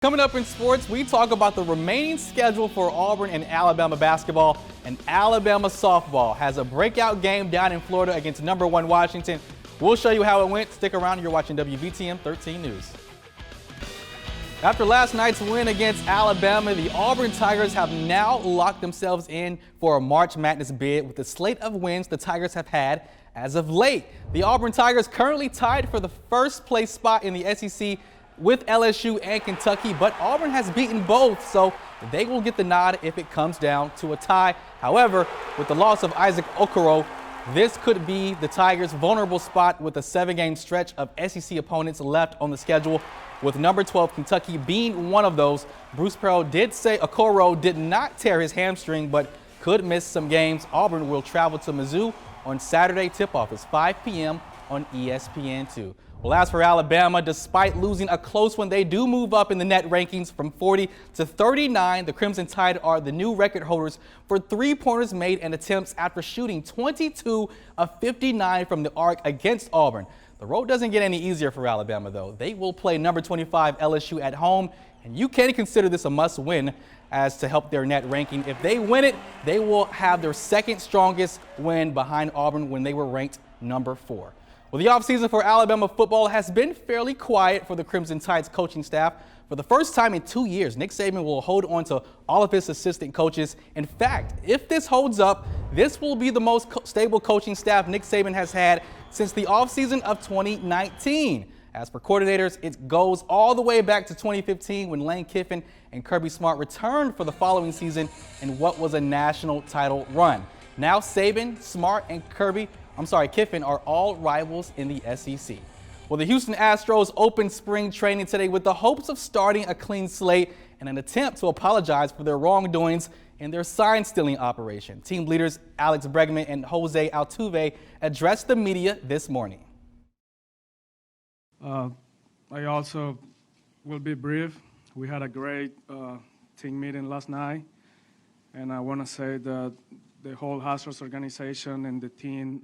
Coming up in sports, we talk about the remaining schedule for Auburn and Alabama basketball, and Alabama softball has a breakout game down in Florida against #1 Washington. We'll show you how it went. Stick around. You're watching WVTM 13 News. After last night's win against Alabama, the Auburn Tigers have now locked themselves in for a March Madness bid with the slate of wins the Tigers have had as of late. The Auburn Tigers currently tied for the first place spot in the SEC with LSU and Kentucky, but Auburn has beaten both, so they will get the nod if it comes down to a tie. However, with the loss of Isaac Okoro, this could be the Tigers' vulnerable spot with a 7-game stretch of SEC opponents left on the schedule, with number 12 Kentucky being one of those. Bruce Pearl did say Okoro did not tear his hamstring, but could miss some games. Auburn will travel to Mizzou on Saturday. Tip-off is 5 p.m. on ESPN2. Well, as for Alabama, despite losing a close one, they do move up in the net rankings from 40 to 39. The Crimson Tide are the new record holders for three-pointers made and attempts after shooting 22 of 59 from the arc against Auburn. The road doesn't get any easier for Alabama, though. They will play number 25 LSU at home, and you can consider this a must-win as to help their net ranking. If they win it, they will have their second strongest win behind Auburn when they were ranked number 4. Well, the offseason for Alabama football has been fairly quiet for the Crimson Tide's coaching staff. For the first time in 2 years, Nick Saban will hold on to all of his assistant coaches. In fact, if this holds up, this will be the most stable coaching staff Nick Saban has had since the offseason of 2019. As for coordinators, it goes all the way back to 2015 when Lane Kiffin and Kirby Smart returned for the following season in what was a national title run. Now Saban, Smart, and Kiffin are all rivals in the SEC. Well, the Houston Astros opened spring training today with the hopes of starting a clean slate and an attempt to apologize for their wrongdoings in their sign-stealing operation. Team leaders Alex Bregman and Jose Altuve addressed the media this morning. I also will be brief. We had a great team meeting last night, and I want to say that the whole Astros organization and the team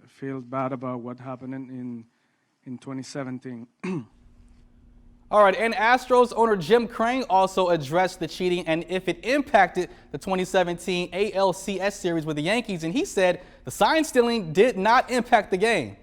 feel bad about what happened in 2017. All right, and Astros owner Jim Crane also addressed the cheating and if it impacted the 2017 ALCS series with the Yankees, and he said the sign stealing did not impact the game.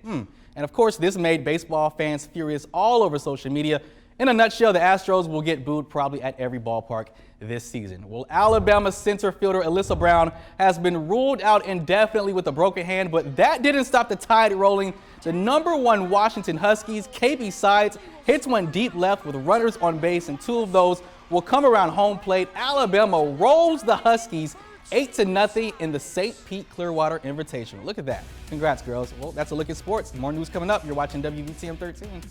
And of course, this made baseball fans furious all over social media. In a nutshell, the Astros will get booed probably at every ballpark this season. Well, Alabama center fielder Alyssa Brown has been ruled out indefinitely with a broken hand, but that didn't stop the Tide rolling. The #1 Washington Huskies, KB Sides, hits one deep left with runners on base, and 2 of those will come around home plate. Alabama rolls the Huskies 8-0 in the St. Pete Clearwater Invitational. Look at that. Congrats, girls. Well, that's a look at sports. More news coming up. You're watching WVTM 13.